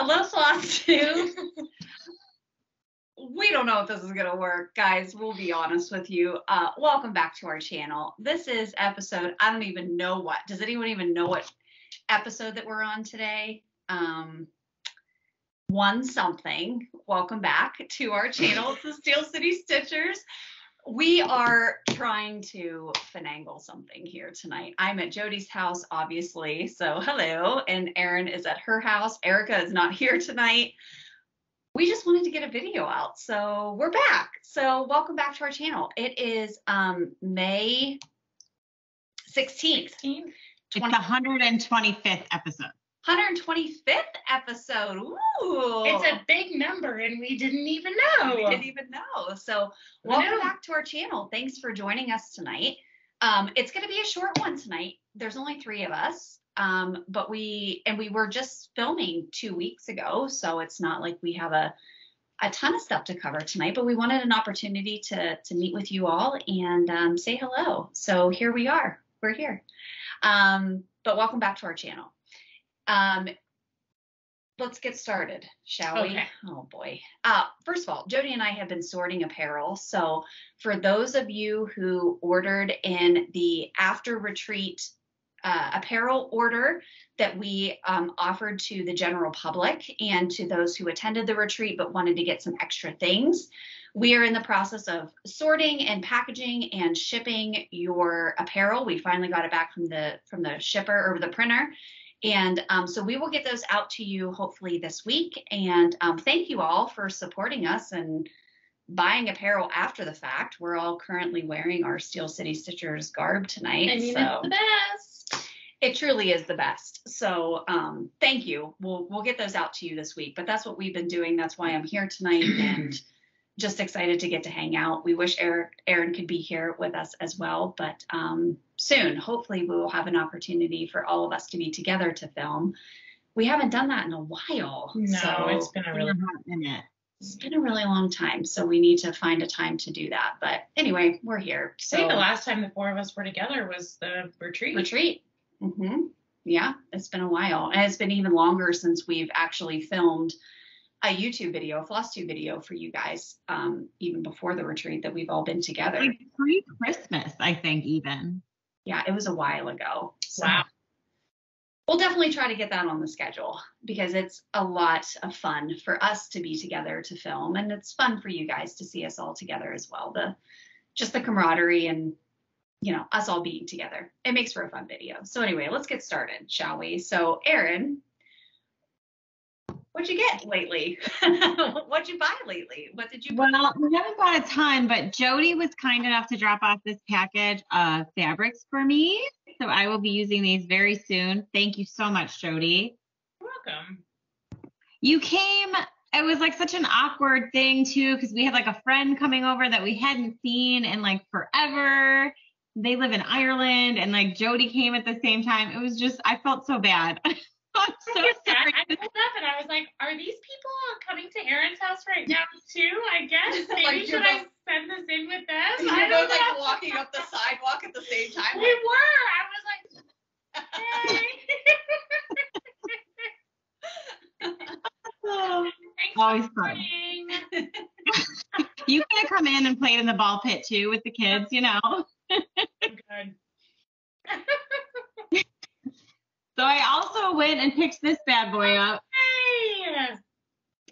Hello, Flosstube. We don't know if this is going to work, guys. We'll be honest with you. Welcome back to our channel. This is episode, I don't even know what. Does anyone even know what episode that we're on today? One something. Welcome back to our channel. It's the Steel City Stitchers. We are trying to finagle something here tonight. I'm at Jodi's house, obviously. So hello. And Erin is at her house. Erica is not here tonight. We just wanted to get a video out. So we're back. So welcome back to our channel. It is May 16th. It's the 125th episode. 125th episode. Ooh. It's a big number and we didn't even know. We didn't even know. So welcome back to our channel. Thanks for joining us tonight. It's going to be a short one tonight. There's only 3 of us. But we were just filming 2 weeks ago. So it's not like we have a ton of stuff to cover tonight, but we wanted an opportunity to meet with you all and say hello. So here we are. We're here. But welcome back to our channel. Let's get started, shall we? Oh boy. First of all, Jodi and I have been sorting apparel. So for those of you who ordered in the after retreat apparel order that we offered to the general public and to those who attended the retreat but wanted to get some extra things, we are in the process of sorting and packaging and shipping your apparel. We finally got it back from the shipper or the printer. And so we will get those out to you hopefully this week. And thank you all for supporting us and buying apparel after the fact. We're all currently wearing our Steel City Stitchers garb tonight. I mean, it's the best. It truly is the best. So thank you. We'll get those out to you this week. But that's what we've been doing. That's why I'm here tonight and just excited to get to hang out. We wish Erin could be here with us as well. But soon, hopefully, we will have an opportunity for all of us to be together to film. We haven't done that in a while. No, so it's been a really hot minute. It's been a really long time, so we need to find a time to do that. But anyway, we're here. So I think the last time the 4 of us were together was the retreat. Mm-hmm. Yeah, it's been a while. And it's been even longer since we've actually filmed a YouTube video, a Flosstube video for you guys, even before the retreat that we've all been together. Like pre-Christmas, I think even. Yeah, it was a while ago. So wow. We'll definitely try to get that on the schedule because it's a lot of fun for us to be together to film. And it's fun for you guys to see us all together as well. Just the camaraderie and, us all being together. It makes for a fun video. So anyway, let's get started, shall we? So Erin, what'd you get lately? What'd you buy lately? What did you buy? Well, we haven't bought a ton, but Jodi was kind enough to drop off this package of fabrics for me. So I will be using these very soon. Thank you so much, Jodi. You're welcome. You came, it was like such an awkward thing too, because we had like a friend coming over that we hadn't seen in like forever. They live in Ireland and like Jodi came at the same time. It was just, I felt so bad. I'm so sorry. I pulled up and I was like, are these people coming to Erin's house right now too? I guess. Maybe Like should I send this in with them? You both like walking up the sidewalk at the same time. We were. I was like, hey. Thanks Always for fun. coming. You can come in and play in the ball pit too with the kids, Good. So I also went and picked this bad boy up. Hey.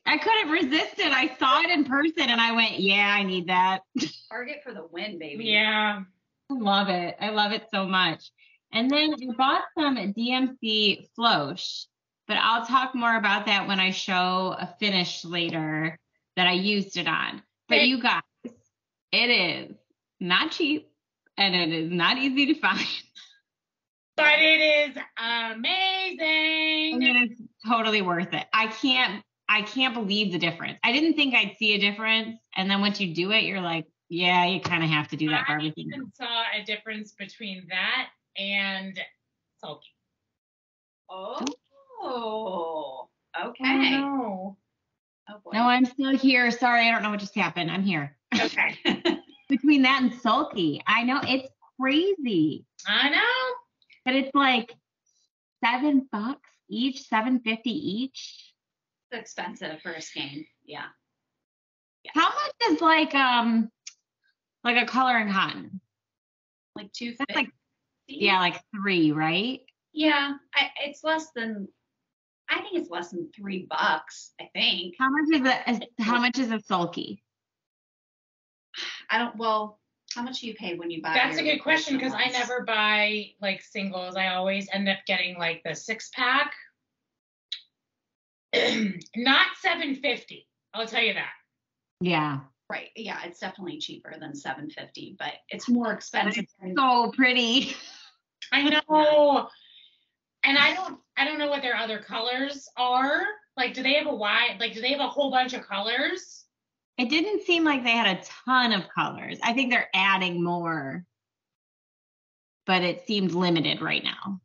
I couldn't resist it. I saw it in person and I went, yeah, I need that. Target for the win, baby. Yeah. I love it. I love it so much. And then I bought some DMC Flosh, but I'll talk more about that when I show a finish later that I used it on. But you guys, it is not cheap and it is not easy to find. But it is amazing. And it's totally worth it. I can't believe the difference. I didn't think I'd see a difference. And then once you do it, you're like, yeah, you kind of have to do that for everything. I even saw a difference between that and sulky. Oh, okay. Oh, Oh, boy. No, I'm still here. Sorry, I don't know what just happened. I'm here. okay. Between that and sulky, I know it's crazy. I know. But it's like $7 each, $7.50 each. expensive for a skein. Yeah. How much is like a color in cotton? Like 250. That's like, yeah, like 3, right? Yeah, it's less than. I think it's less than $3. I think. How much is a sulky? Well, how much do you pay when you buy? That's a good question because I never buy like singles. I always end up getting like the 6-pack. Not $7.50. I'll tell you that. Yeah. Right. Yeah, it's definitely cheaper than $7.50, but it's more expensive. It's so pretty. I know. And I don't know what their other colors are. Like, do they have a whole bunch of colors? It didn't seem like they had a ton of colors. I think they're adding more, but it seemed limited right now.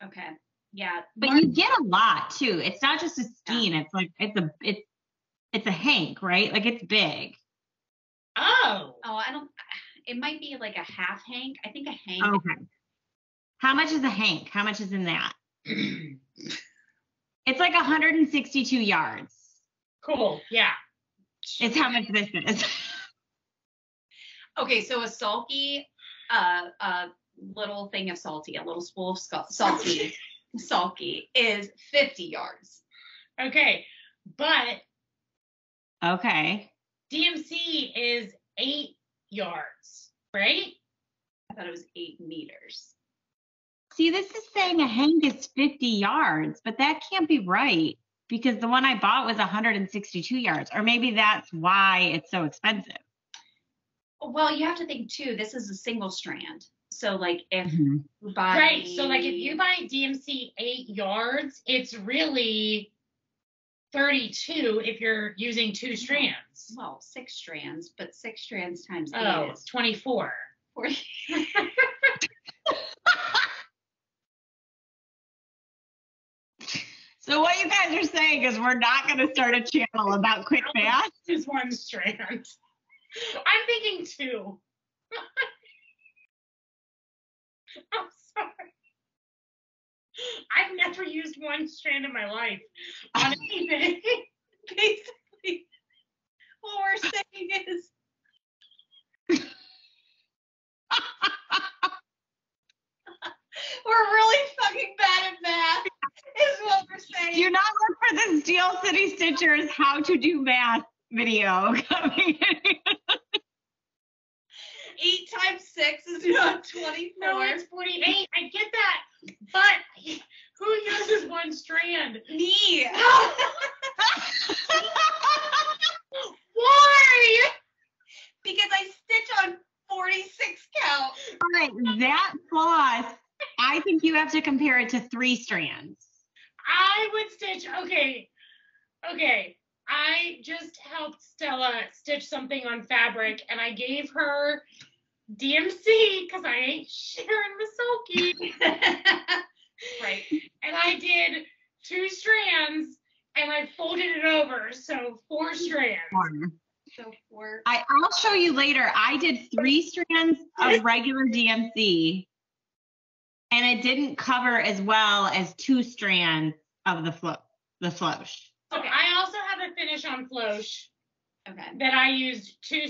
Okay. Yeah. But you get a lot too. It's not just a skein. Yeah. It's like it's a hank, right? Like it's big. Oh, it might be like a half hank. I think a hank. Okay. How much is a hank? How much is in that? It's like 162 yards. Cool. Yeah. It's how much this is. Okay, so a sulky, a little thing of salty, a little spool of salty, sulky is 50 yards. Okay, but okay. DMC is 8 yards, right? I thought it was 8 meters. See, this is saying a hank is 50 yards, but that can't be right because the one I bought was 162 yards, or maybe that's why it's so expensive. Well, you have to think too, this is a single strand. So like if you buy... Right, so like if you buy DMC 8 yards, it's really 32 if you're using 2 strands. Well, 6 strands, but 6 strands times 8 is 24. 40. So what you guys are saying is we're not going to start a channel about quick math. Just 1 strand. I'm thinking 2. I'm sorry. I've never used 1 strand in my life on anything. Basically, what we're saying is we're really fucking bad at math, is what we're saying. Do not look for the Steel City Stitchers how to do math video coming in. 8 times 6 is not 24. No, it's 48. I get that. But who uses 1 strand? Me. Why? Because I stitch on 46 count. All right, that floss, I think you have to compare it to 3 strands. I would stitch, okay. I just helped Stella stitch something on fabric, and I gave her DMC because I ain't sharing the sulky. Right. And I did 2 strands, and I folded it over, so 4 strands. 4. So 4. I'll show you later. I did 3 strands of regular DMC, and it didn't cover as well as 2 strands of the flosh. Okay, I also have a finish on flosh. Okay. That I used 2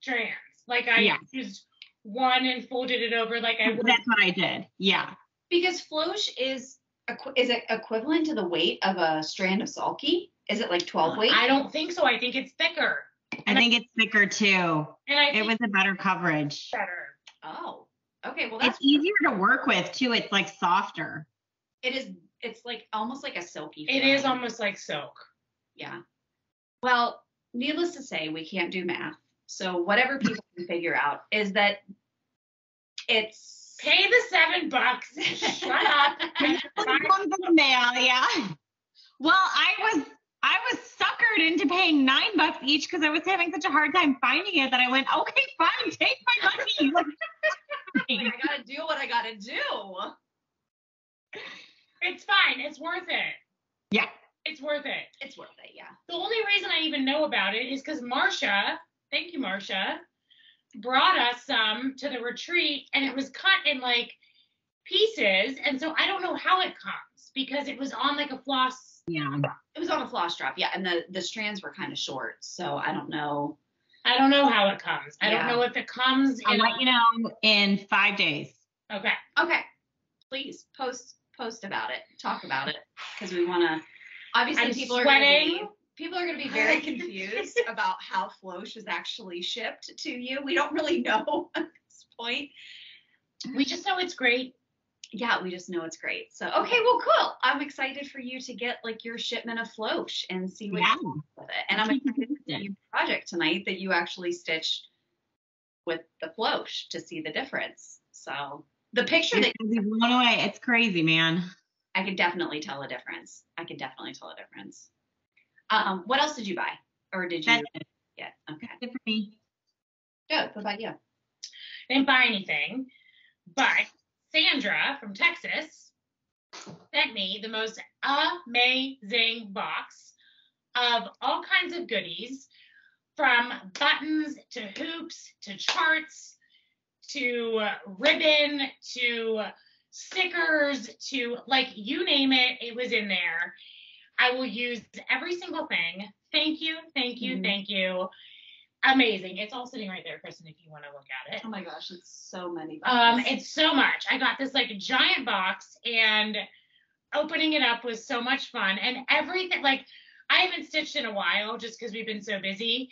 strands. Like I used 1 and folded it over like I would. That's what I did. Yeah. Because flosh is it equivalent to the weight of a strand of sulky? Is it like 12 weight? I don't think so. I think it's thicker. I think it's thicker too. And it was a better coverage. Better. Oh. Okay. Well, it's easier to work with too. It's like softer. It is. It's like almost like a silky. It is almost like silk. Yeah. Well, needless to say, we can't do math. So whatever people can figure out is that it's pay the $7. Shut up. It comes in the mail, yeah. Well, I was suckered into paying $9 each because I was having such a hard time finding it that I went, okay, fine, take my money. I gotta do what I gotta do. It's fine. It's worth it. Yeah. It's worth it. It's worth it, yeah. The only reason I even know about it is because Marcia, thank you, Marcia, brought us some to the retreat, and it was cut in like pieces, and so I don't know how it comes because it was on like a floss Yeah. It was on a floss drop, yeah, and the strands were kind of short, so I don't know. I don't know how it comes. I don't know if it comes. I'll let you know in 5 days. Okay. Okay. Please post about it. Talk about it, because we want to. Obviously, people are going to be very confused about how Flosh is actually shipped to you. We don't really know at this point. We just know it's great. Yeah, we just know it's great. So, okay, well, cool. I'm excited for you to get like your shipment of Flosh and see what you do with it. And I'm excited to see your project tonight that you actually stitched with the Flosh to see the difference. So the picture that you blown away. It's crazy, man. I could definitely tell a difference. What else did you buy? Or did you? Yeah. Okay. Good for me. Good. What about you? I didn't buy anything, but Sandra from Texas sent me the most amazing box of all kinds of goodies, from buttons to hoops to charts to ribbon to stickers to, like, you name it, it was in there. I will use every single thing. Thank you. Thank you. Amazing. It's all sitting right there, Kristen, if you want to look at it. Oh my gosh, it's so many boxes. It's so much. I got this like giant box, and opening it up was so much fun. And everything, like, I haven't stitched in a while just because we've been so busy,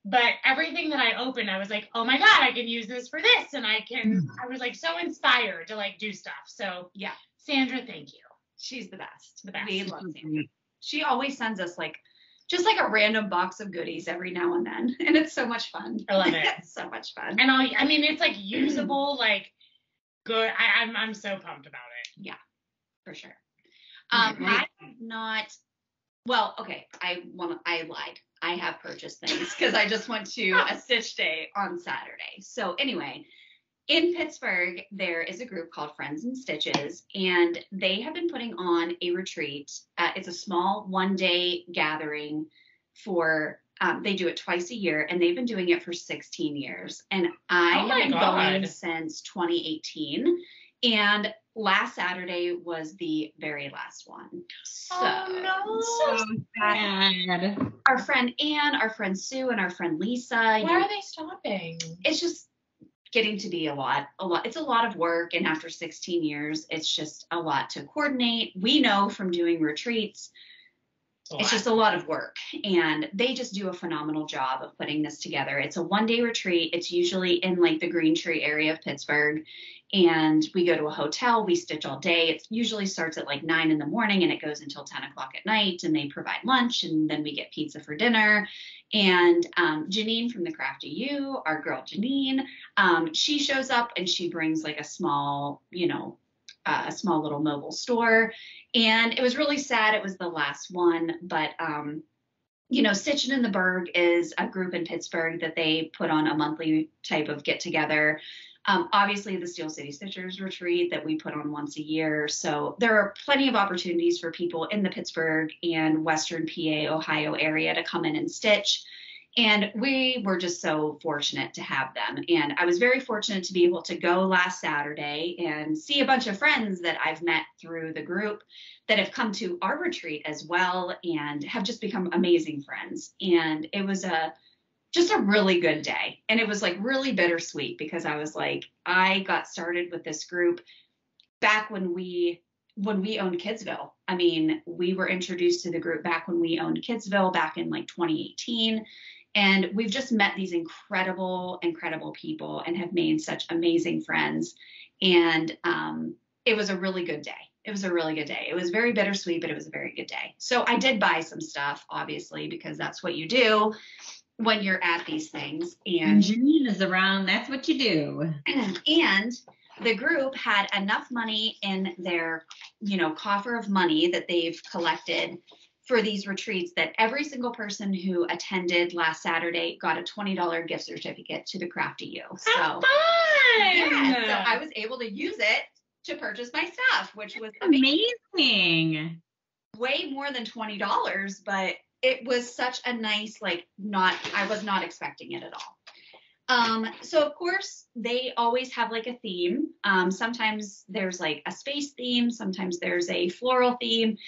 but everything that I opened, I was like, oh my God, I can use this for this. And I was like so inspired to like do stuff. So yeah, Sandra, thank you. She's the best. We love Sandra. She always sends us like just like a random box of goodies every now and then. And it's so much fun. I love it. It's so much fun. And I mean, it's like usable, like good. I'm so pumped about it. Yeah, for sure. I have not, well, okay. I lied. I have purchased things because I just went to a stitch day on Saturday. So anyway, in Pittsburgh, there is a group called Friends and Stitches, and they have been putting on a retreat. It's a small one-day gathering for, they do it twice a year, and they've been doing it for 16 years. And I have been going since 2018, and last Saturday was the very last one. So, so sad. Our friend Anne, our friend Sue, and our friend Lisa. Why are they stopping? It's just getting to be a lot. It's a lot of work. And after 16 years, it's just a lot to coordinate. We know from doing retreats, it's just a lot of work. And they just do a phenomenal job of putting this together. It's a one-day retreat. It's usually in like the Green Tree area of Pittsburgh. And we go to a hotel, we stitch all day. It usually starts at like 9 in the morning and it goes until 10 o'clock at night, and they provide lunch, and then we get pizza for dinner. And Janine from the Crafty U, our girl Janine, she shows up and she brings like a small little mobile store. And it was really sad. It was the last one, but Stitchin' in the Berg is a group in Pittsburgh that they put on a monthly type of get together. Obviously, the Steel City Stitchers retreat that we put on once a year. So there are plenty of opportunities for people in the Pittsburgh and Western PA, Ohio area to come in and stitch. And we were just so fortunate to have them. And I was very fortunate to be able to go last Saturday and see a bunch of friends that I've met through the group that have come to our retreat as well and have just become amazing friends. And it was just a really good day. And it was like really bittersweet because I was like, I got started with this group back when we owned Kidsville. I mean, we were introduced to the group back when we owned Kidsville back in like 2018. And we've just met these incredible people and have made such amazing friends. And it was a really good day. It was a really good day. It was very bittersweet, but it was a very good day. So I did buy some stuff, obviously, because that's what you do when you're at these things. And Janine is around. That's what you do. And the group had enough money in their, coffer of money that they've collected for these retreats that every single person who attended last Saturday got a $20 gift certificate to the Crafty U. So, fun! Yeah, so I was able to use it to purchase my stuff, which was amazing. Way more than $20, but it was such a nice, I was not expecting it at all. So of course they always have like a theme. Sometimes there's like a space theme. Sometimes there's a floral theme.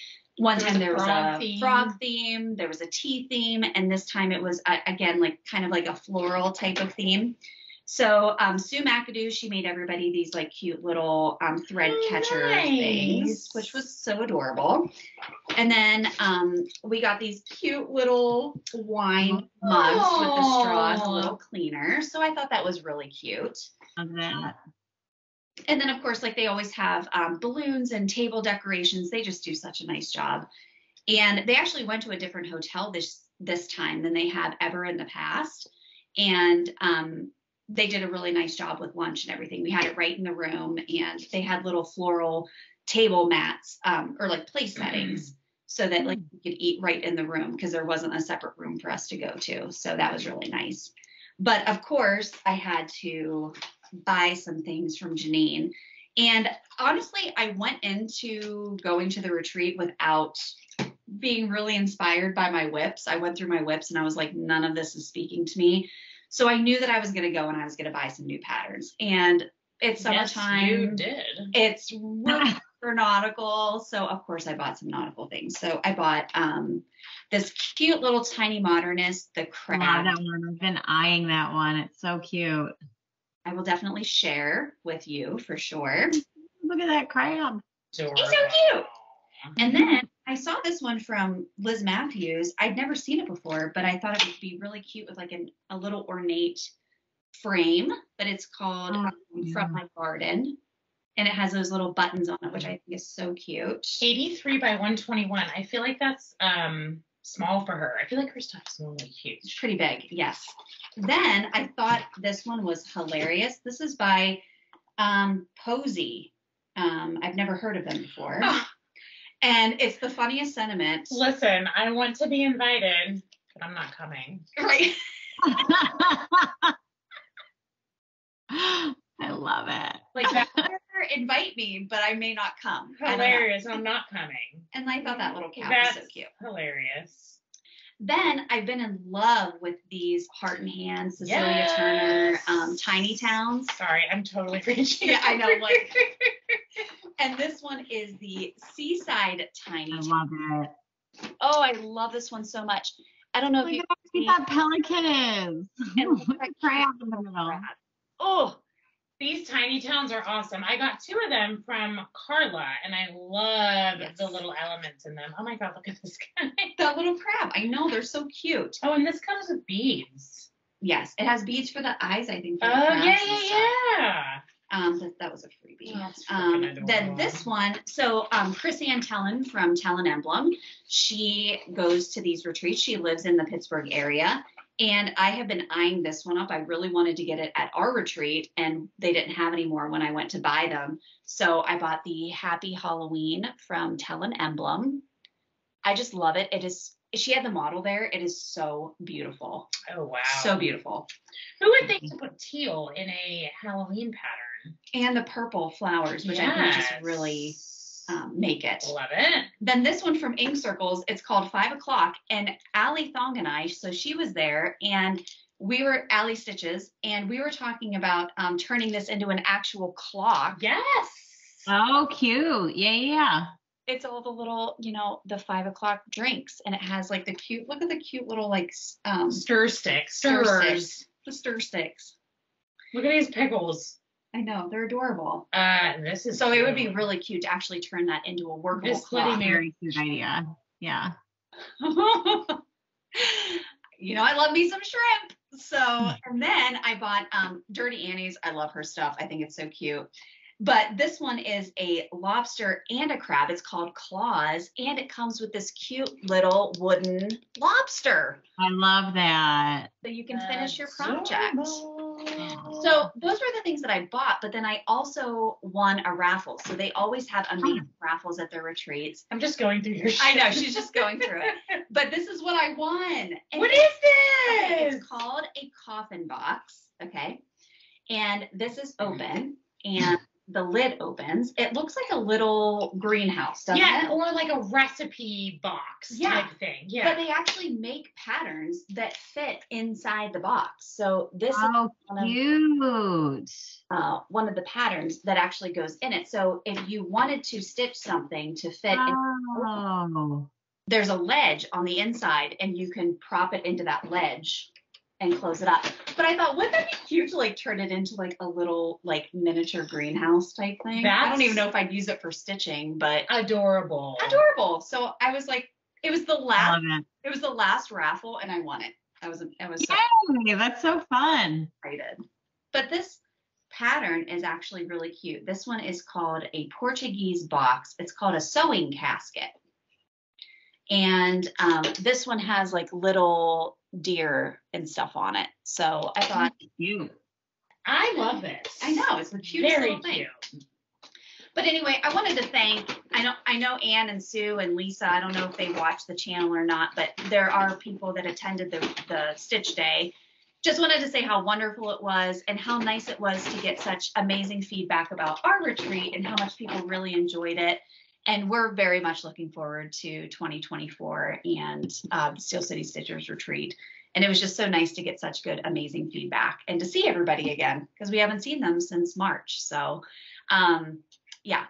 One time there was a frog theme, there was a tea theme, and this time it was, again, like kind of like a floral type of theme. So Sue McAdoo, she made everybody these like cute little thread catcher things, which was so adorable. And then we got these cute little wine mugs with the straws a little cleaner. So I thought that was really cute. Love that. And then, of course, like they always have balloons and table decorations. They just do such a nice job. And they actually went to a different hotel this time than they have ever in the past. And they did a really nice job with lunch and everything. We had it right in the room, and they had little floral table mats or like place settings so that like you could eat right in the room because there wasn't a separate room for us to go to. So that was really nice. But of course, I had to buy some things from Janine. And honestly, I went into going to the retreat without being really inspired by my whips. I went through my whips and I was like, none of this is speaking to me. So I knew that I was going to go and I was going to buy some new patterns. And it's summertime. Yes, you did. It's really for nautical. So of course I bought some nautical things. So I bought this cute little tiny modernist, the crab. I love that one. I've been eyeing that one. It's so cute. I will definitely share with you for sure. Look at that crab. He's so cute. And then I saw this one from Liz Matthews. I'd never seen it before, but I thought it would be really cute with like a little ornate frame. But it's called From My Garden. And it has those little buttons on it, which I think is so cute. 83 by 121. I feel like that's small for her. I feel like her stuff is really huge. It's pretty big, yes. Then I thought this one was hilarious. This is by Posey. I've never heard of them before. And it's the funniest sentiment. Listen, I want to be invited, but I'm not coming. Right. I love it. Like, invite me, but I may not come. Hilarious. I'm not coming. And I thought that little cat was so cute. Hilarious. Then I've been in love with these Heart and Hands, Cecilia Turner, Tiny Towns. Sorry, I'm totally reaching. Yeah, I know. Like, and this one is the Seaside Tiny Towns. I love it. Oh, I love this one so much. I don't know if you see that pelican is. And that crab in the middle. Oh, these tiny towns are awesome. I got 2 of them from Carla, and I love the little elements in them. Oh my God, look at this guy. That little crab. I know, they're so cute. Oh, and this comes with beads. Yes, it has beads for the eyes, I think. For the yeah. That was a freebie. Then this one, so Chris Ann Tellen from Tellen Emblem, she goes to these retreats. She lives in the Pittsburgh area. And I have been eyeing this one up. I really wanted to get it at our retreat, and they didn't have any more when I went to buy them. So I bought the Happy Halloween from Tellen Emblem. I just love it. It is. She had the model there. It is so beautiful. Oh, wow. So beautiful. Who would think to put teal in a Halloween pattern? And the purple flowers, which I think just really make it. Love it. Then this one from Ink Circles, it's called 5 o'clock. And Allie Thong and I, so she was there, and we were Allie Stitches, and we were talking about turning this into an actual clock. Yes. Oh, cute. Yeah. It's all the little, the 5 o'clock drinks, and it has like look at the cute little like stir sticks. The stir sticks. Look at these pickles. I know, they're adorable. This is so cute. It would be really cute to actually turn that into a workable clock. Very cute idea. Yeah. I love me some shrimp. So, and then I bought Dirty Annie's. I love her stuff. I think it's so cute. But this one is a lobster and a crab. It's called Claws, and it comes with this cute little wooden lobster. I love that. So you can finish your project. So those were the things that I bought, but then I also won a raffle. So they always have amazing raffles at their retreats. I'm just going through your shit. I know, she's just going through it. But this is what I won. And what is this? Okay, it's called a coffin box, okay? And this is open, and the lid opens, it looks like a little greenhouse, doesn't Yeah, it? or like a recipe box type thing. Yeah. But they actually make patterns that fit inside the box. So this is one of the patterns that actually goes in it. So if you wanted to stitch something to fit there's a ledge on the inside, and you can prop it into that ledge and close it up. But I thought, wouldn't that be cute to like turn it into like a little like miniature greenhouse type thing? I don't even know if I'd use it for stitching, but adorable. So I was like, it was the last raffle, and I won it. I was Yay, that's so fun. Excited. But this pattern is actually really cute. This one is called a Portuguese box. It's called a sewing casket. And this one has like little deer and stuff on it. So I thought, cute. I love this. I know, it's the cutest Very little thing. Cute. But anyway, I wanted to thank, I know Ann and Sue and Lisa, I don't know if they watch the channel or not, but there are people that attended the Stitch Day. Just wanted to say how wonderful it was and how nice it was to get such amazing feedback about our retreat and how much people really enjoyed it. And we're very much looking forward to 2024 and Steel City Stitchers Retreat. And it was just so nice to get such good, amazing feedback and to see everybody again, because we haven't seen them since March. So,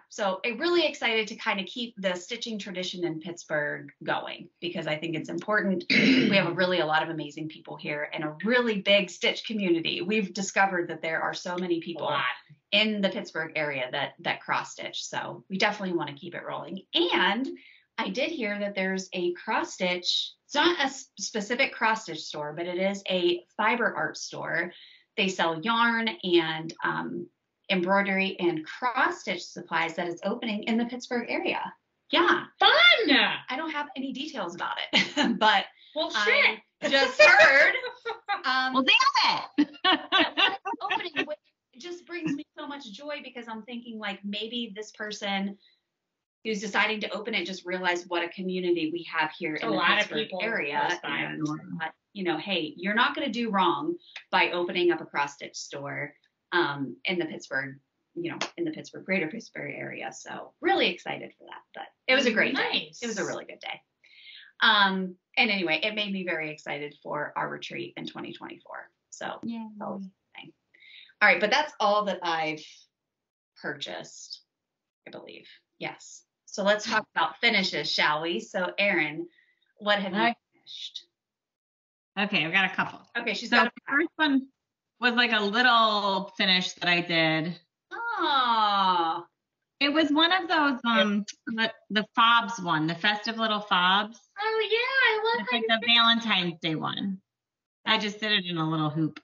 so I'm really excited to kind of keep the stitching tradition in Pittsburgh going, because I think it's important. We have a lot of amazing people here and a really big stitch community. We've discovered that there are so many people in the Pittsburgh area that cross stitch. So we definitely want to keep it rolling. And I did hear that there's a cross stitch. It's not a specific cross stitch store, but it is a fiber art store. They sell yarn and embroidery and cross stitch supplies that is opening in the Pittsburgh area. Yeah. Fun. I don't have any details about it, but shit. I just heard. Well, damn it. Opening, which just brings me so much joy, because I'm thinking like maybe this person who's deciding to open it just realized what a community we have here in the Pittsburgh area. And, hey, you're not going to do wrong by opening up a cross stitch store in the Pittsburgh, in the greater Pittsburgh area. So really excited for that. But it was a great day. It was a really good day. And anyway, it made me very excited for our retreat in 2024. So, all right, but that's all that I've purchased, I believe. Yes. So let's talk about finishes, shall we? So Erin, what have you finished? Okay, I've got a couple. Okay, the first one was like a little finish that I did. Oh. It was one of those the fobs one, the festive little fobs. Oh yeah, I love it's like the Valentine's Day one. I just did it in a little hoop.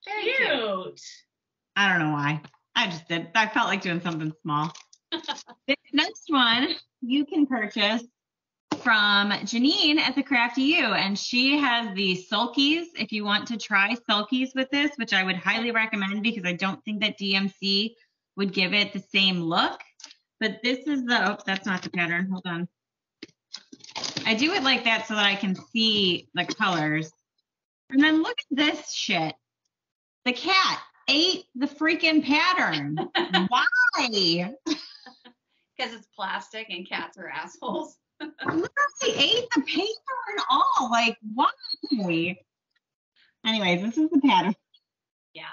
Very cute. I don't know why. I just did. I felt like doing something small. This next one you can purchase from Janine at the Crafty U, and she has the sulkies. If you want to try sulkies with this, which I would highly recommend, because I don't think that DMC would give it the same look. But this is that's not the pattern. Hold on. I do it like that so that I can see the colors. And then look at this shit. The cat ate the freaking pattern. Why? Because it's plastic and cats are assholes. Literally ate the paper and all. Like, why? Anyways, this is the pattern. Yes.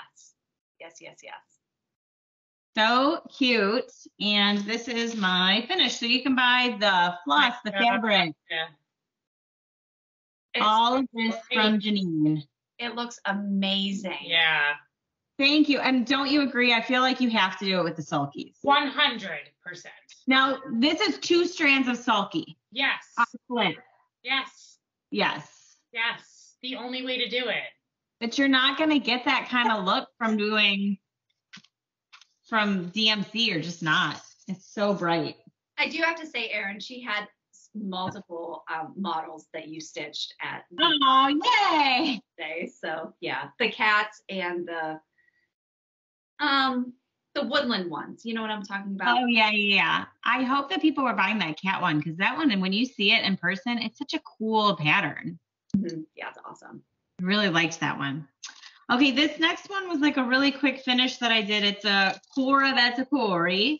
So cute. And this is my finish. So you can buy the floss, the fabric. Yeah. All of this from Janine. It looks amazing. Yeah. Thank you. And don't you agree? I feel like you have to do it with the sulkies. 100%. Now, this is 2 strands of sulky. Yes. Split. Yes. Yes. Yes. The only way to do it. But you're not going to get that kind of look from DMC. You're just not. It's so bright. I do have to say, Erin, she had multiple models that you stitched at yay day. So yeah, the cats and the woodland ones, you know what I'm talking about? Oh yeah. I hope that people were buying that cat one, because that one, and when you see it in person, it's such a cool pattern. Mm-hmm. Yeah, it's awesome. I really liked that one. Okay, this next one was like a really quick finish that I did. It's a Cora Vetacori,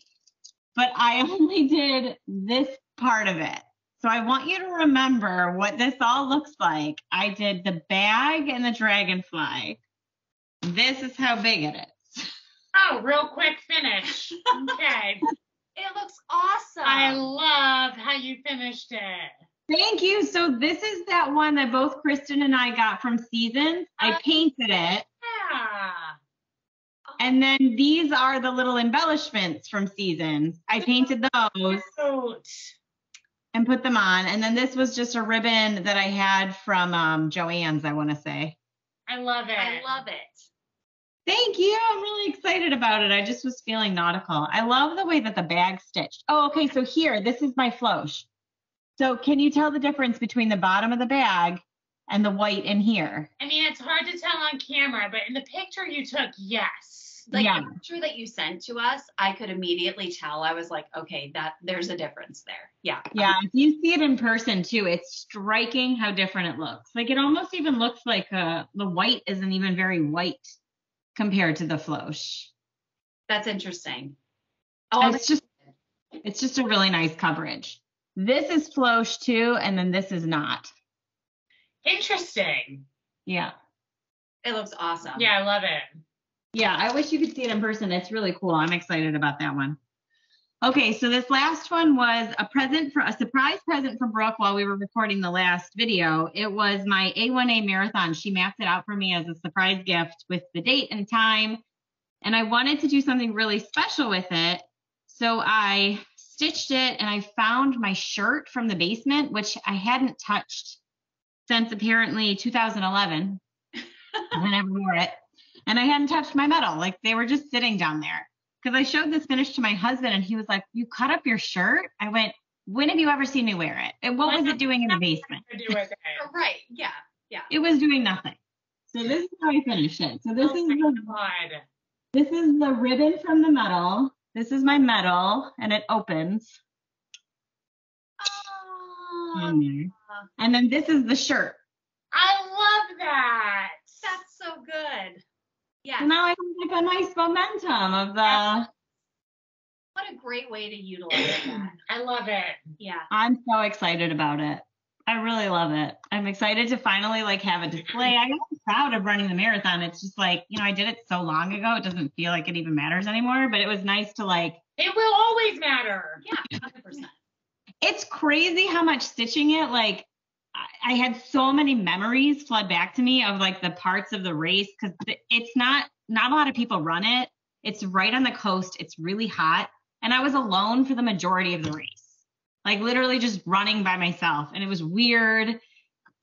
but I only did this part of it. So I want you to remember what this all looks like. I did the bag and the dragonfly. This is how big it is. Oh, real quick finish. Okay. It looks awesome. I love how you finished it. Thank you. So this is that one that both Kristen and I got from Seasons. I painted it. Yeah. And then these are the little embellishments from Seasons. I painted those and put them on. And then this was just a ribbon that I had from Joann's, I want to say. I love it. I love it. Thank you. I'm really excited about it. I just was feeling nautical. I love the way that the bag's stitched. Oh, okay. So here, this is my floche. So can you tell the difference between the bottom of the bag and the white in here? I mean, it's hard to tell on camera, but in the picture you took, yes. The picture that you sent to us, I could immediately tell. I was like, okay, there's a difference there. Yeah. Yeah. If you see it in person too, it's striking how different it looks. Like it almost even looks like the white isn't even very white compared to the floche. That's interesting. Oh, it's just a really nice coverage. This is floche too, and then this is not. Interesting. Yeah. It looks awesome. Yeah, I love it. Yeah, I wish you could see it in person. It's really cool. I'm excited about that one. Okay, so this last one was a surprise present for Brooke while we were recording the last video. It was my A1A marathon. She mapped it out for me as a surprise gift with the date and time. And I wanted to do something really special with it. So I stitched it and I found my shirt from the basement, which I hadn't touched since apparently 2011. I never wore it. And I hadn't touched my medal. Like they were just sitting down there. Because I showed this finish to my husband and he was like, you cut up your shirt? I went, when have you ever seen me wear it? And what was it doing in the basement? Right. Yeah. Yeah. It was doing nothing. So this is how I finished it. So this this is the ribbon from the medal. This is my medal and it opens. And then this is the shirt. I love that. That's so good. Yeah. So now I have like a nice momentum of the. What a great way to utilize that. I love it. Yeah. I'm so excited about it. I really love it. I'm excited to finally like have a display. I'm proud of running the marathon. It's just like, I did it so long ago. It doesn't feel like it even matters anymore, but it was nice to like. It will always matter. Yeah, 100%. It's crazy how much stitching it, like I had so many memories flood back to me of like the parts of the race because it's not a lot of people run it. It's right on the coast. It's really hot. And I was alone for the majority of the race, like literally just running by myself. And it was weird,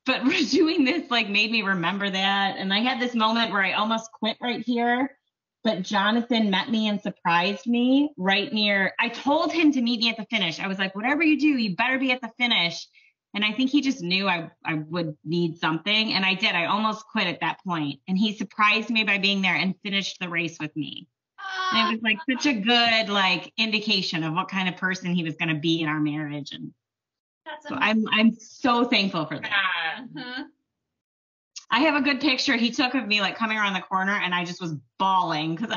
but doing this like made me remember that. And I had this moment where I almost quit right here, but Jonathan met me and surprised me right near. I told him to meet me at the finish. I was like, whatever you do, you better be at the finish. And I think he just knew I would need something. And I did. I almost quit at that point. And he surprised me by being there and finished the race with me. And it was like such a good like indication of what kind of person he was going to be in our marriage. And so I'm so thankful for that. Uh-huh. I have a good picture he took of me like coming around the corner and I just was bawling because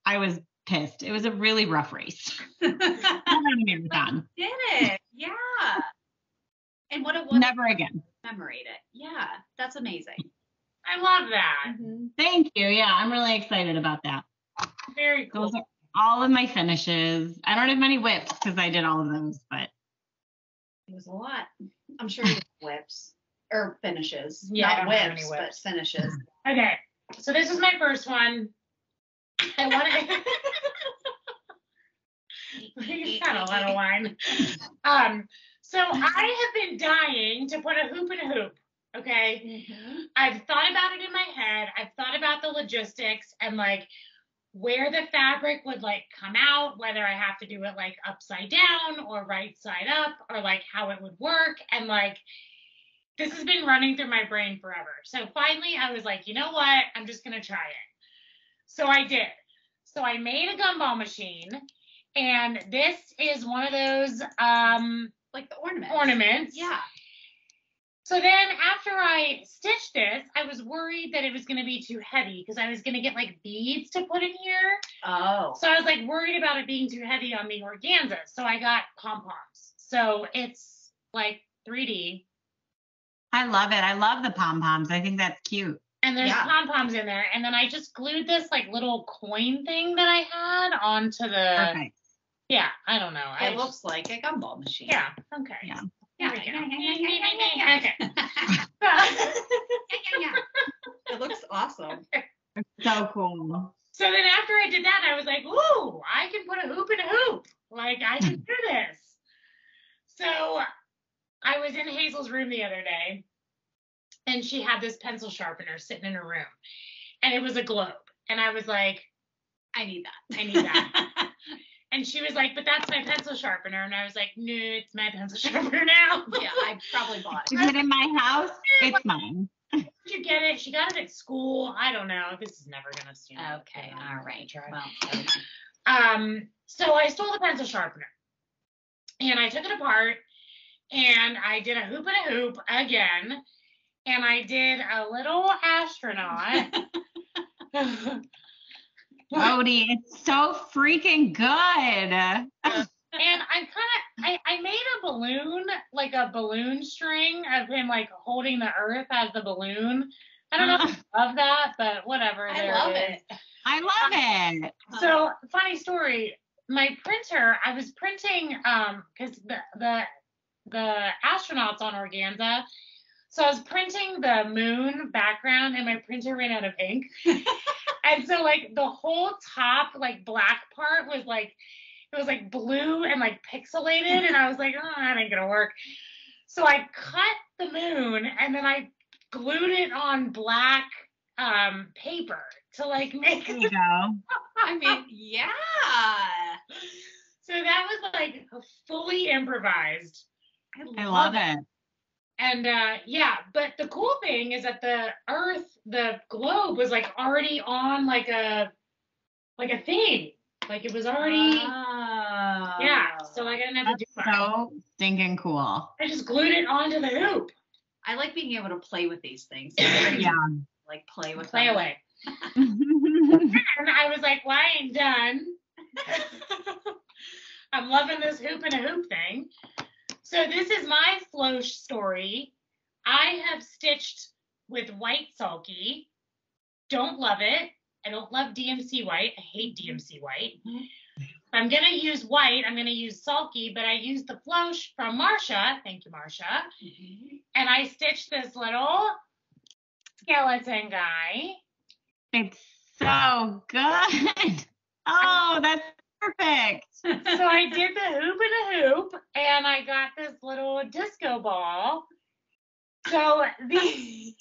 I was pissed. It was a really rough race. Not a marathon. Did it? Yeah. And what it was. Never again. Commemorate it. Yeah, that's amazing. I love that. Mm-hmm. Thank you. Yeah, I'm really excited about that. Very cool. Those are all of my finishes. I don't have many whips because I did all of those, but it was a lot. I'm sure you have whips or finishes. Yeah, not whips, but finishes. Okay, so this is my first one. I want to. You got a lot of wine. So I have been dying to put a hoop in a hoop. Okay, I've thought about it in my head. I've thought about the logistics and like where the fabric would like come out, whether I have to do it like upside down or right side up, or like how it would work. And like this has been running through my brain forever. So finally I was like, you know what? I'm just gonna try it. So I did. So I made a gumball machine, and this is one of those like the ornaments. Ornaments. Yeah. So then after I stitched this, I was worried that it was going to be too heavy because I was going to get like beads to put in here. Oh. So I was like worried about it being too heavy on the organza. So I got pom-poms. So it's like 3D. I love it. I love the pom-poms. I think that's cute. And there's pom-poms in there. And then I just glued this like little coin thing that I had onto the. Perfect. Yeah, I don't know. It looks like a gumball machine. Yeah. Okay. Yeah. Okay. It looks awesome. So cool. So then after I did that, I was like, ooh, I can put a hoop in a hoop. Like, I can do this. So I was in Hazel's room the other day, and she had this pencil sharpener sitting in her room. And it was a globe. And I was like, I need that. I need that. And she was like, but that's my pencil sharpener. And I was like, no, it's my pencil sharpener now. Yeah, I probably bought it. Is it in my house? It's mine. Did you get it? She got it at school. I don't know. This is never going to stand. Okay, all right. Well, so I stole the pencil sharpener. And I took it apart. And I did a hoop and a hoop again. And I did a little astronaut. Jodi, it's so freaking good. And I made a balloon, like a balloon string of him like holding the earth as the balloon. I don't know if I love that, but whatever. I love it. I love it. So funny story. My printer, I was printing because the astronauts on organza. So I was printing the moon background and my printer ran out of ink. And so like the whole top like black part was like, it was like blue and like pixelated. And I was like, oh, that ain't gonna work. So I cut the moon and then I glued it on black paper to like make There you go. I mean, yeah. So that was like fully improvised. I love it. And yeah, but the cool thing is that the globe was like already on like a thing. Like it was already yeah. So like I didn't have to do much. So stinking cool. I just glued it onto the hoop. I like being able to play with these things. Yeah. Like play with Play them. away. And I was like, well, I ain't done. I'm loving this hoop and a hoop thing. So this is my Flosh story. I have stitched with white sulky. Don't love it. I don't love DMC white. I hate DMC white. If I'm going to use white, I'm going to use sulky, but I used the Flosh from Marsha. Thank you, Marsha. And I stitched this little skeleton guy. It's so good. Oh, that's perfect. So I did the hoop and a hoop, and I got this little disco ball. So these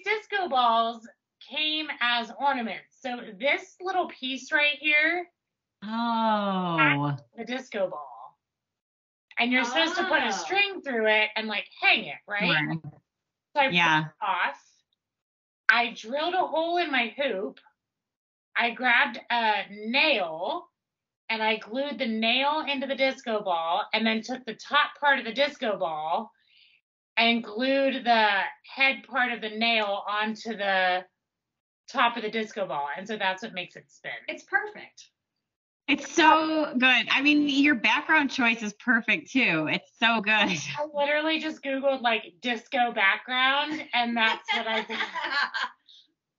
disco balls came as ornaments. So this little piece right here, the disco ball, and you're supposed to put a string through it and like hang it, right? So I put it off. I drilled a hole in my hoop. I grabbed a nail and I glued the nail into the disco ball and then took the top part of the disco ball and glued the head part of the nail onto the top of the disco ball. And so that's what makes it spin. It's perfect. It's so good. I mean, your background choice is perfect too. It's so good. I literally just Googled like disco background and that's what I did.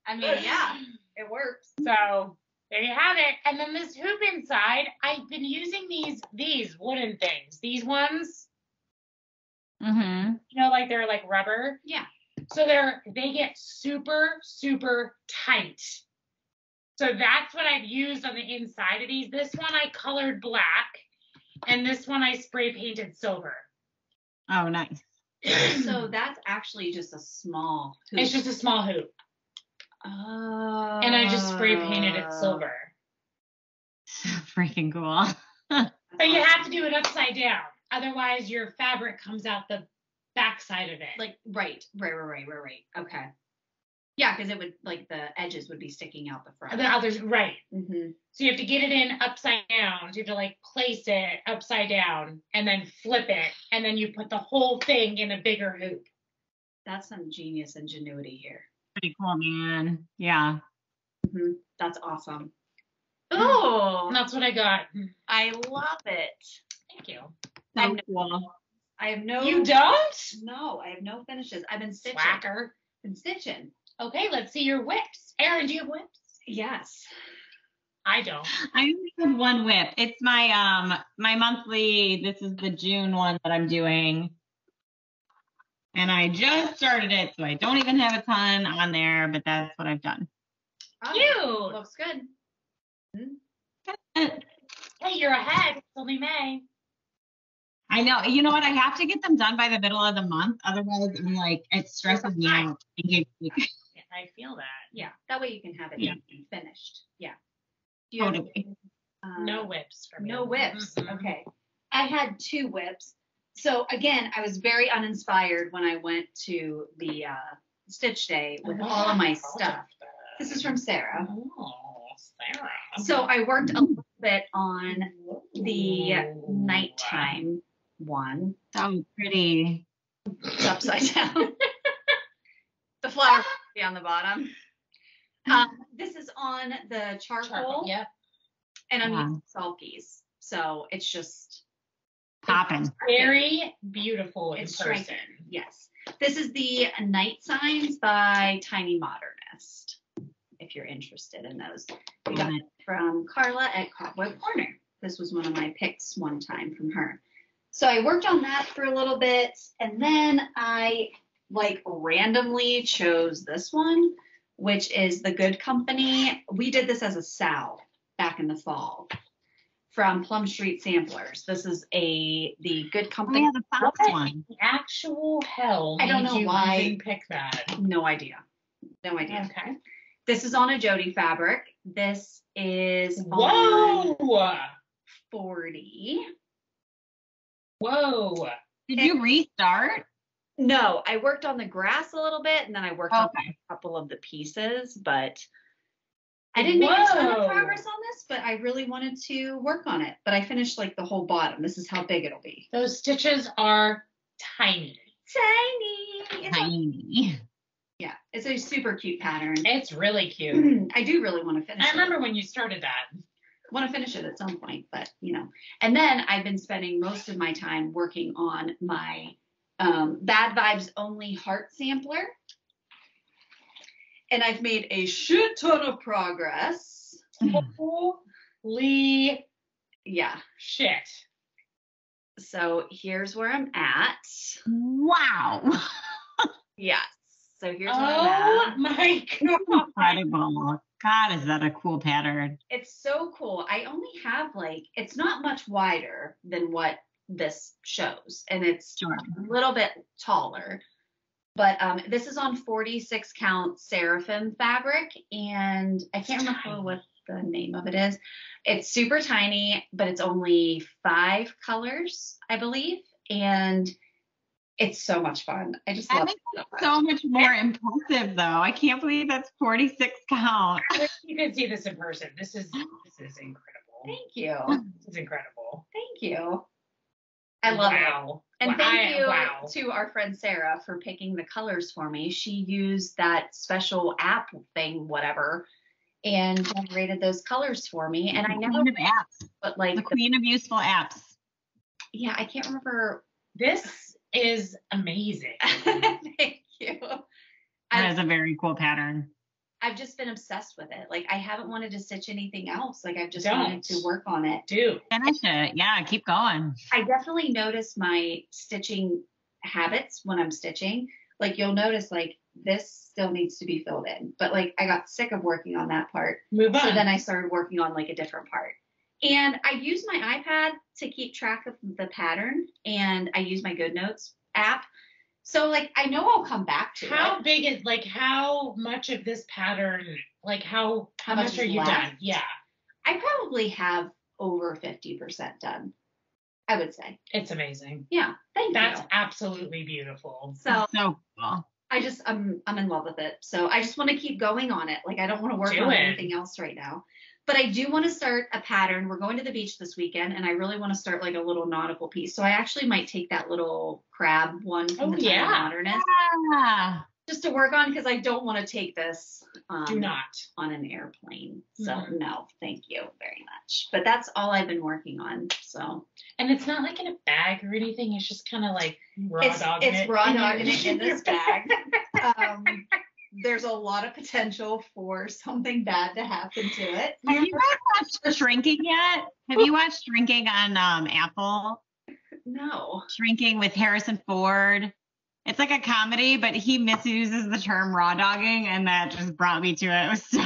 I mean, yeah, it works. So there you have it. And then this hoop inside, I've been using these wooden things. These ones, Mm-hmm. you know, like they're like rubber. Yeah. So they get super, super tight. So that's what I've used on the inside of these. This one I colored black, and this one I spray painted silver. Oh, nice. So that's actually just a small hoop. It's just a small hoop. Oh. And I just spray painted it silver. So freaking cool. But you have to do it upside down. Otherwise, your fabric comes out the back side of it. Like, right. Okay. Yeah, because it would, like, the edges would be sticking out the front. The others, right. Mm-hmm. So you have to get it in upside down. So you have to like place it upside down and then flip it. And then you put the whole thing in a bigger hoop. That's some genius ingenuity here. Pretty cool, man. Yeah. Mm-hmm. That's awesome. Oh, That's what I got. I love it. Thank you. So cool. I have no. You don't? No, I have no finishes. I've been stitching. Slacker. Been stitching. Okay, let's see your whips. Erin, do you have whips? Yes. I don't. I only have one whip. It's my my monthly. This is the June one that I'm doing, and I just started it, so I don't even have a ton on there. But that's what I've done. Oh, Cute. looks good. Hey, you're ahead. It's only May. I know. You know what? I have to get them done by the middle of the month. Otherwise, I'm like, it stresses me out. I feel that. Yeah, that way you can have it finished. Yeah. Do Totally. No whips for me. No whips. Mm-hmm. Okay. I had 2 whips. So again, I was very uninspired when I went to the stitch day with all of my stuff. This is from Sarah. Oh, Sarah. So I worked a little bit on the nighttime one. So pretty. It's upside down. The flower will be on the bottom. This is on the charcoal. Yep. And I'm using sulkies. So it's just Popping. Very beautiful in it's person. striking. Yes. This is the Night Signs by Tiny Modernist, if you're interested in those. We got it from Carla at Cobweb Corner. This was one of my picks one time from her. So I worked on that for a little bit, and then I randomly chose this one, which is the Good Company. We did this as a salve back in the fall from Plum Street Samplers. This is the Good Company. Oh, yeah, the Fox one. The actual hell. I don't know why. You pick that. No idea. No idea. Okay. This is on a Jodi fabric. This is Whoa! on 40. Whoa. Did you restart? No, I worked on the grass a little bit, and then I worked on Okay. a couple of the pieces, but I didn't make a ton Whoa. of progress on this, but I really wanted to work on it. But I finished like the whole bottom. This is how big it'll be. Those stitches are tiny. Tiny. Tiny. Yeah, it's a super cute pattern. It's really cute. I do really want to finish I it. remember when you started that. Want to finish it at some point, but And then I've been spending most of my time working on my Bad Vibes Only Heart Sampler. And I've made a shit ton of progress. Holy shit. So here's where I'm at. Wow. Yes. So here's where I'm at. Oh my god. Incredible. God, is that a cool pattern? It's so cool. I only have it's not much wider than what this shows. And it's Sure. a little bit taller. But this is on 46 count Seraphim fabric. And I can't remember what the name of it is. It's super tiny, but it's only 5 colors, I believe. And it's so much fun. I just love it so much more impressive, though. I can't believe that's 46 count. You can see this in person. This is incredible. Thank you. This is incredible. Thank you. I love it. And thank you to our friend Sarah for picking the colors for me. She used that special app thing, whatever, and generated those colors for me. And I know Queen of apps. But the queen of useful apps. Yeah, I can't remember. This is amazing. Thank you. That is a very cool pattern. I've just been obsessed with it. I haven't wanted to stitch anything else. I've just wanted to work on it. Finish it. Yeah, keep going. I definitely notice my stitching habits when I'm stitching. You'll notice this still needs to be filled in. But I got sick of working on that part. Move on. So then I started working on a different part. And I use my iPad to keep track of the pattern, and I use my GoodNotes app. So I know I'll come back to it. How big is how much of this pattern, how much are you done? Yeah. I probably have over 50% done, I would say. It's amazing. Yeah. Thank you. That's absolutely beautiful. So cool. I'm in love with it. So I just want to keep going on it. Like I don't want to work on anything else right now. But I do want to start a pattern. We're going to the beach this weekend, and I really want to start like a little nautical piece. So I actually might take that little crab one from the Time of Modernist just to work on, because I don't want to take this do not on an airplane. So no, thank you very much. But that's all I've been working on. So and it's not like in a bag or anything. It's just kind of like raw dogging it. It's raw dogging it in this bag. There's a lot of potential for something bad to happen to it. Have you guys watched Shrinking yet? Have you watched Shrinking on Apple? No. Shrinking with Harrison Ford. It's like a comedy, but he misuses the term raw dogging, and that just brought me to it. It was so.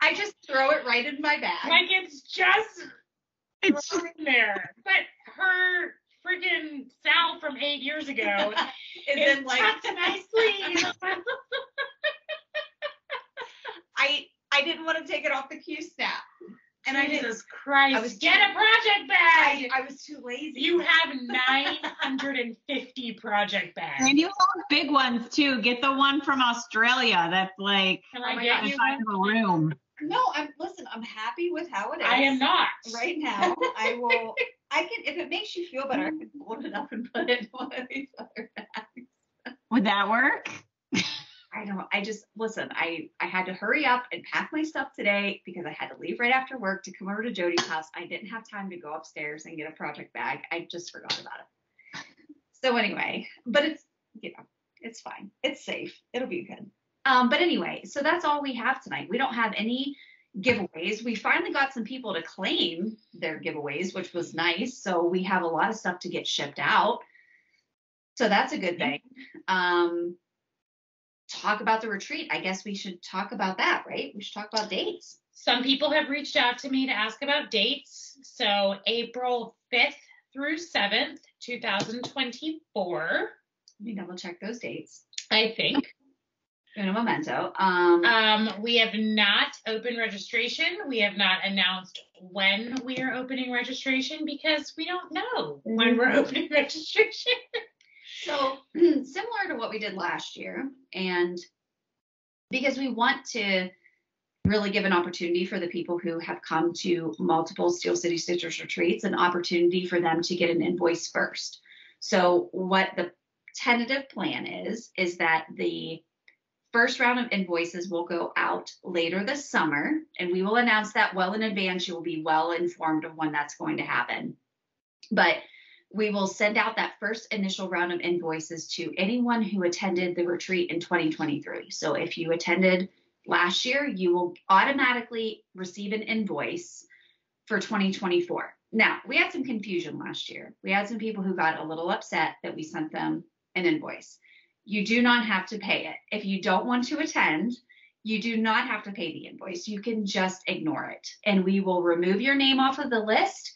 I just throw it right in my bag. Like it's just right in there. But her freaking Sal from 8 years ago is like nicely. I didn't want to take it off the Q snap. And Jesus Christ, get a project bag. I was too lazy. You have 950 project bags. And you have big ones too. Get the one from Australia that's like Can I get you one? a room. No, I'm happy with how it is. I am not. Right now. I can, if it makes you feel better, I can fold it up and put it in one of these other bags. Would that work? Listen, I had to hurry up and pack my stuff today because I had to leave right after work to come over to Jodi's house. I didn't have time to go upstairs and get a project bag. I just forgot about it. So anyway, but it's, it's fine. It's safe. It'll be good. But anyway, so that's all we have tonight. We don't have any giveaways. We finally got some people to claim their giveaways, which was nice. So we have a lot of stuff to get shipped out. So that's a good thing. Talk about the retreat. I guess we should talk about that, right? We should talk about dates. Some people have reached out to me to ask about dates. So April 5th through 7th, 2024. Let me double check those dates. I think. In a memento. We have not opened registration. We have not announced when we are opening registration because we don't know when we're opening registration. So similar to what we did last year, and because we want to really give an opportunity for the people who have come to multiple Steel City Stitchers retreats, an opportunity for them to get an invoice first. So what the tentative plan is that the first round of invoices will go out later this summer, and we will announce that well in advance. You will be well informed of when that's going to happen. But we will send out that first initial round of invoices to anyone who attended the retreat in 2023. So if you attended last year, you will automatically receive an invoice for 2024. Now, we had some confusion last year. We had some people who got a little upset that we sent them an invoice. You do not have to pay it. If you don't want to attend, you do not have to pay the invoice. You can just ignore it, and we will remove your name off of the list,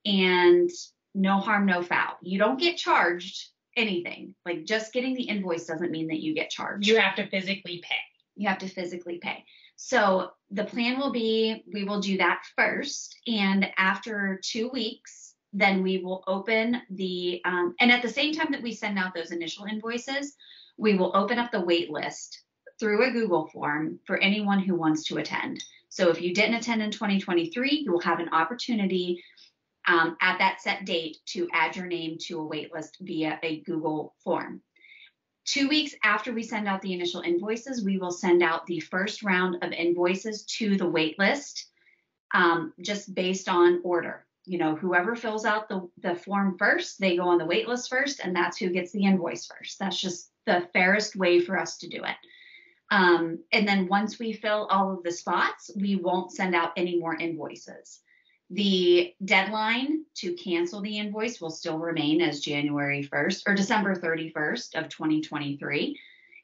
and no harm, no foul. You don't get charged anything. Like, just getting the invoice doesn't mean that you get charged. You have to physically pay. You have to physically pay. So the plan will be, we will do that first. And after 2 weeks, then we will open the, and at the same time that we send out those initial invoices, we will open up the wait list through a Google form for anyone who wants to attend. So if you didn't attend in 2023, you will have an opportunity at that set date to add your name to a wait list via a Google form. 2 weeks after we send out the initial invoices, we will send out the first round of invoices to the wait list, just based on order. You know, whoever fills out the form first, they go on the wait list first, and that's who gets the invoice first. That's just the fairest way for us to do it. And then once we fill all of the spots, we won't send out any more invoices. The deadline to cancel the invoice will still remain as January 1st or December 31st of 2023.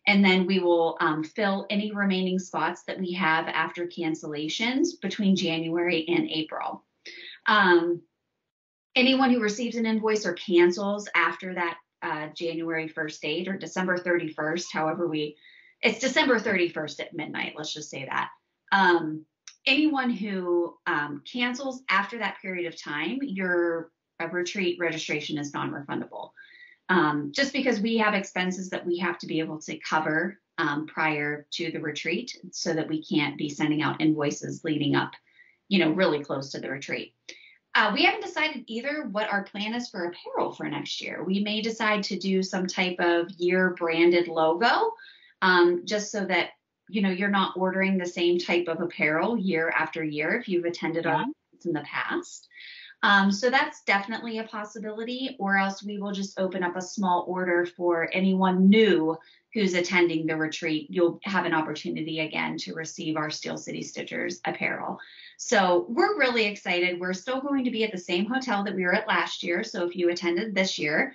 And then we will fill any remaining spots that we have after cancellations between January and April. Anyone who receives an invoice or cancels after that January 1st date or December 31st, however it's December 31st at midnight, let's just say that. Anyone who cancels after that period of time, your retreat registration is non-refundable. just because we have expenses that we have to be able to cover prior to the retreat so that we can't be sending out invoices leading up, really close to the retreat. We haven't decided either what our plan is for apparel for next year. We may decide to do some type of year branded logo, just so that, you're not ordering the same type of apparel year after year if you've attended our events in the past. So that's definitely a possibility, or else we will just open up a small order for anyone new who's attending the retreat. You'll have an opportunity again to receive our Steel City Stitchers apparel. So we're really excited. We're still going to be at the same hotel that we were at last year. So if you attended this year,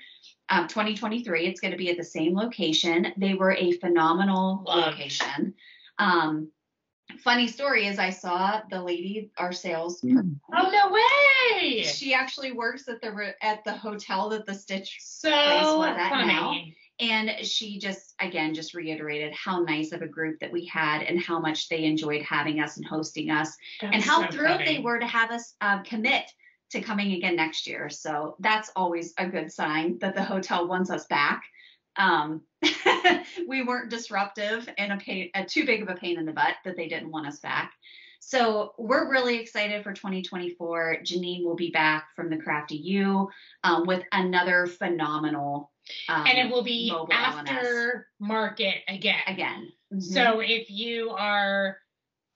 2023, it's going to be at the same location. They were a phenomenal location. Funny story is I saw the lady, our sales. Oh, no way! She actually works at the hotel that the Stitch place So was at funny. now. And she just reiterated how nice of a group that we had and how much they enjoyed having us and hosting us, and how thrilled they were to have us commit to coming again next year. So that's always a good sign that the hotel wants us back. We weren't disruptive and too big of a pain in the butt that they didn't want us back. So we're really excited for 2024. Janine will be back from the Crafty U with another phenomenal and it will be after market again. Mm-hmm. So if you are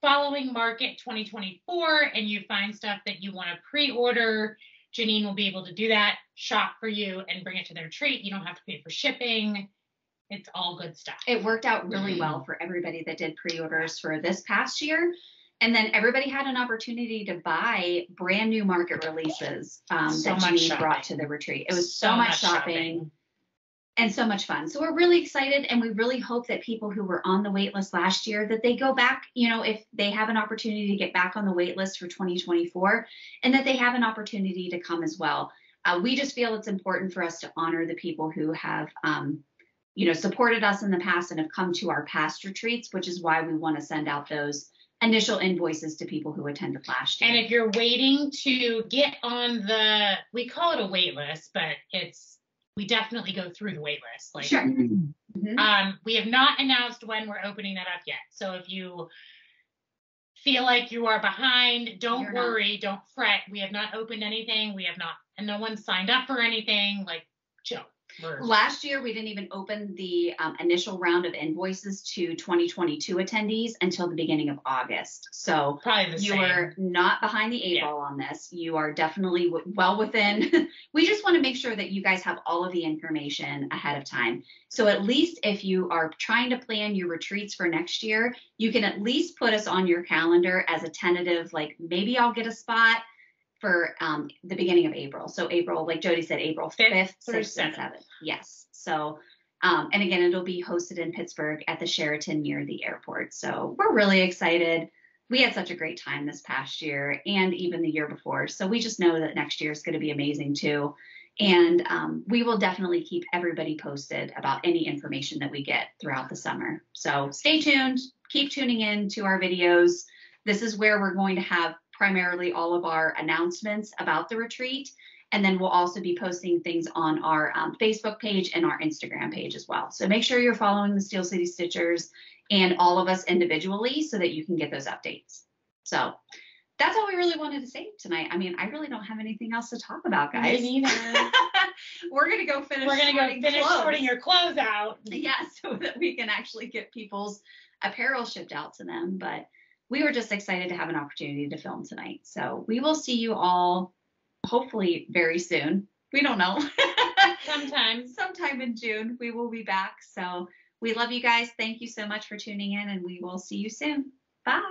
following Market 2024 and you find stuff that you want to pre-order, Janine will be able to do that, shop for you, and bring it to their retreat. You don't have to pay for shipping. It's all good stuff. It worked out really well for everybody that did pre-orders for this past year. And then everybody had an opportunity to buy brand new market releases that Janine brought to the retreat. It was so much shopping. And so much fun. So we're really excited, and we really hope that people who were on the wait list last year, that they go back, if they have an opportunity to get back on the wait list for 2024, and that they have an opportunity to come as well. We just feel it's important for us to honor the people who have, supported us in the past and have come to our past retreats, which is why we want to send out those initial invoices to people who attended last year. And if you're waiting to get on we call it a wait list, but we definitely go through the wait list. Sure. Mm-hmm. We have not announced when we're opening that up yet. So if you feel like you are behind, don't worry, don't fret. We have not opened anything. And no one signed up for anything. Chill. Last year, we didn't even open the initial round of invoices to 2022 attendees until the beginning of August. So you are not behind the eight ball on this. You are definitely well within. We just want to make sure that you guys have all of the information ahead of time. So at least if you are trying to plan your retreats for next year, you can at least put us on your calendar as a tentative, maybe I'll get a spot for the beginning of April. So April, like Jodi said, April 5th, 6th, and 7th. Yes. So, and again, it'll be hosted in Pittsburgh at the Sheraton near the airport. So we're really excited. We had such a great time this past year and even the year before. So we just know that next year is going to be amazing too. And we will definitely keep everybody posted about any information that we get throughout the summer. So stay tuned, keep tuning in to our videos. This is where we're going to have primarily all of our announcements about the retreat. And then we'll also be posting things on our Facebook page and our Instagram page as well. So make sure you're following the Steel City Stitchers and all of us individually so that you can get those updates. So that's all we really wanted to say tonight. I mean, I really don't have anything else to talk about, guys. Me neither. We're going to go finish sorting your clothes out. Yeah, so that we can actually get people's apparel shipped out to them. But we were just excited to have an opportunity to film tonight. So we will see you all hopefully very soon. We don't know. Sometime in June, we will be back. So we love you guys. Thank you so much for tuning in, and we will see you soon. Bye.